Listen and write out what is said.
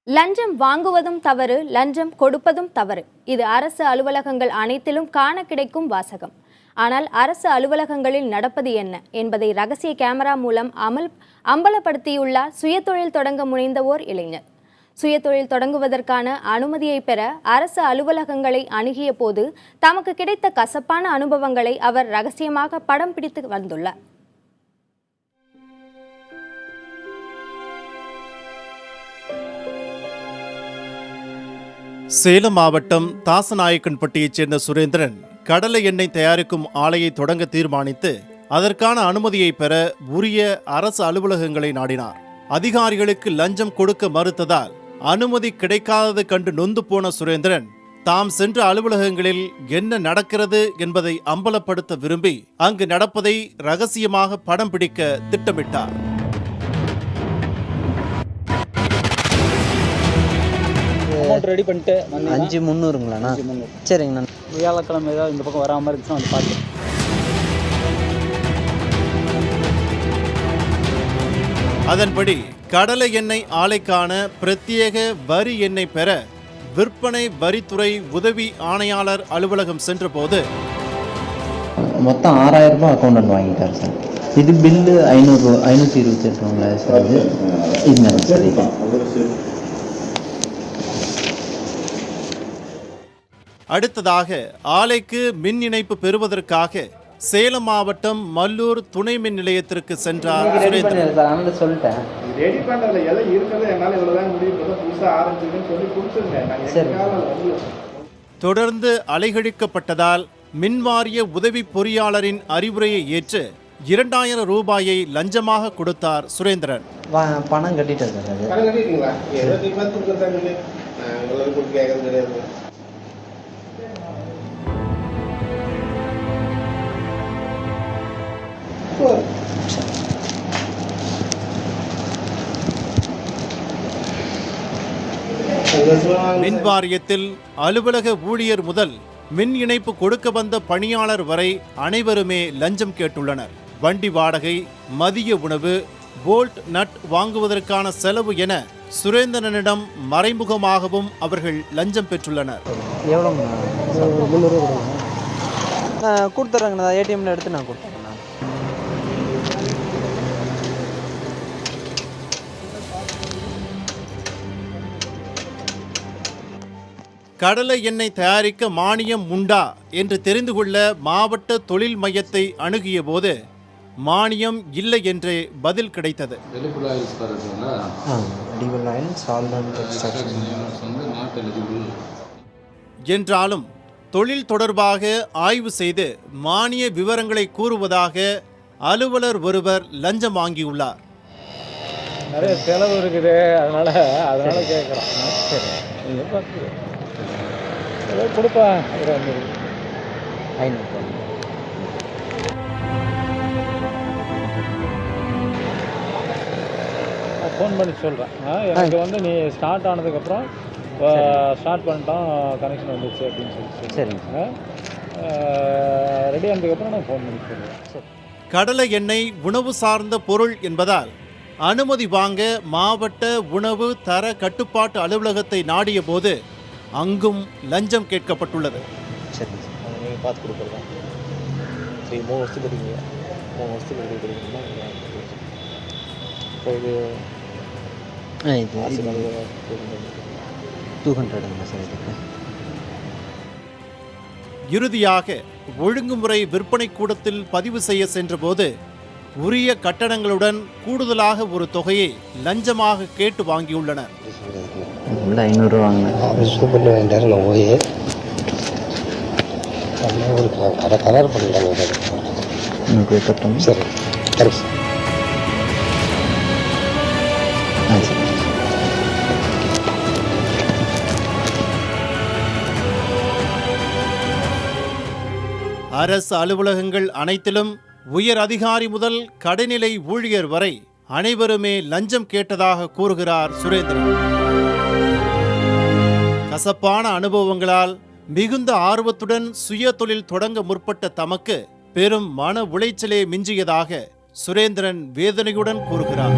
லஞ்சம் வாங்குவதும் தவறு, லஞ்சம் கொடுப்பதும் தவறு. இது அரசு அலுவலகங்கள் அனைத்திலும் காண கிடைக்கும் வாசகம். ஆனால் அரசு அலுவலகங்களில் நடப்பது என்ன என்பதை ரகசிய கேமரா மூலம் அம்பலப்படுத்தியுள்ளார் சுயதொழில் தொடங்க முனைந்த ஓர் இளைஞர். சுயதொழில் தொடங்குவதற்கான அனுமதியை பெற அரசு அலுவலகங்களை அணுகிய போது தமக்கு கிடைத்த கசப்பான அனுபவங்களை அவர் ரகசியமாக படம் பிடித்து வந்துள்ளார். சேலம் மாவட்டம் தாசநாயக்கன்பட்டியைச் சேர்ந்த சுரேந்திரன் கடலை எண்ணெய் தயாரிக்கும் ஆலையை தொடங்க தீர்மானித்து அதற்கான அனுமதியை பெற உரிய அரசு அலுவலகங்களை நாடினார். அதிகாரிகளுக்கு லஞ்சம் கொடுக்க மறுத்ததால் அனுமதி கிடைக்காதது கண்டு நொந்து போன சுரேந்திரன் தாம் சென்ற அலுவலகங்களில் என்ன நடக்கிறது என்பதை அம்பலப்படுத்த விரும்பி அங்கு நடப்பதை ரகசியமாக படம் பிடிக்க திட்டமிட்டார். ரெடி பண்ணிட்டு 5300ங்களாண்ணா? சரிங்கண்ணா. வியாழக்கிழமை ஏதாவது இந்த பக்கம் வராமல் இருந்துச்சுன்னா வந்து பார்த்து. அதன்படி கடலை எண்ணெய் ஆலைக்கான பிரத்யேக வரி எண்ணெய் பெற விற்பனை வரித்துறை உதவி ஆணையாளர் அலுவலகம் சென்றபோது மொத்தம் 6000 ரூபாய் அக்கௌண்ட் வாங்கிட்டார் சார். இது பில்லு 528 ரூபாங்களா சார்? இது சரி. அடுத்ததாக ஆலைக்கு மின் இணைப்பு பெறுவதற்காக சேலம் மாவட்டம் மல்லூர் துணை மின் நிலையத்திற்கு சென்றார் சுரேந்திரன். சொல்லிட்டேன். தொடர்ந்து அலைகழிக்கப்பட்டதால் மின்வாரிய உதவி பொறியாளரின் அறிவுரையை ஏற்று 2000 ரூபாயை லஞ்சமாக கொடுத்தார் சுரேந்திரன். பணம் கட்டிட்டார் சார். மின் வாரியத்தில் அலுவலக ஊழியர் முதல் மின் இணைப்பு கொடுக்க வந்த பணியாளர் வரை அனைவருமே லஞ்சம் கேட்டுள்ளனர். வண்டி வாடகை, மதிய உணவு, போல்ட் நட் வாங்குவதற்கான செலவு என சுரேந்திரனிடம் மறைமுகமாகவும் அவர்கள் லஞ்சம் பெற்றுள்ளனர். கொடுத்துட்றாங்கண்ணா, ஏடிஎம்ல எடுத்து நான் கொடுத்துறேன். கடலை எண்ணெய் தயாரிக்க மானியம் உண்டா என்று தெரிந்து கொள்ள மாவட்ட தொழில் மையத்தை அணுகிய போது மானியம் இல்லை என்றே பதில் கிடைத்தது. என்றாலும் தொழில் தொடர்பாக ஆய்வு செய்து மானிய விவரங்களை கூறுவதாக அலுவலர் ஒருவர் லஞ்சம் வாங்கியுள்ளார். நிறைய செலவு இருக்குது, அதனால கேட்குறோம். கொடுப்பா 500. ஃபோன் பண்ணி சொல்கிறேன். எனக்கு வந்து நீ ஸ்டார்ட் ஆனதுக்கப்புறம் ஸ்டார்ட் பண்ணிட்டோம், கனெக்ஷன் வந்துச்சு அப்படின்னு சொல்லி சரிங்க. ரெடி ஆனதுக்கப்புறம் நான் ஃபோன் பண்ணி சொல்கிறேன். சரி. கடலை எண்ணெய் உணவு சார்ந்த பொருள் என்பதால் அனுமதி வாங்க மாவட்ட உணவு தர கட்டுப்பாட்டு அலுவலகத்தை நாடிய போது அங்கும் லஞ்சம் கேட்கப்பட்டுள்ளது. சரி, நீங்கள் பார்த்து கொடுக்குறதா? 3 வருஷத்துக்கு எடுக்கிறீங்க, 3 வருஷத்துக்கு எடுக்கிறீங்கன்னா இப்போ இது 200ங்க சார். இதுக்கு இறுதியாக ஒழுங்குமுறை விற்பனை கூடத்தில் பதிவு செய்ய சென்றபோது உரிய கட்டணங்களுடன் கூடுதலாக ஒரு தொகையை லஞ்சமாக கேட்டு வாங்கியுள்ளனர். 500 ரூபா வாங்கினேன். சூப்பர் வேண்டாரு நான் போய் ஒரு கலர் பண்ணிட்டாங்க. சரி, தேங்க்ஸ். அரசு அலுவலகங்கள் அனைத்திலும் உயர் அதிகாரி முதல் கடைநிலை ஊழியர் வரை அனைவருமே லஞ்சம் கேட்டதாக கூறுகிறார் சுரேந்திரன். கசப்பான அனுபவங்களால் மிகுந்த ஆர்வத்துடன் சுய தொழில் தொடங்க முற்பட்ட தமக்கு பெரும் மன உளைச்சலே மிஞ்சியதாக சுரேந்திரன் வேதனையுடன் கூறுகிறார்.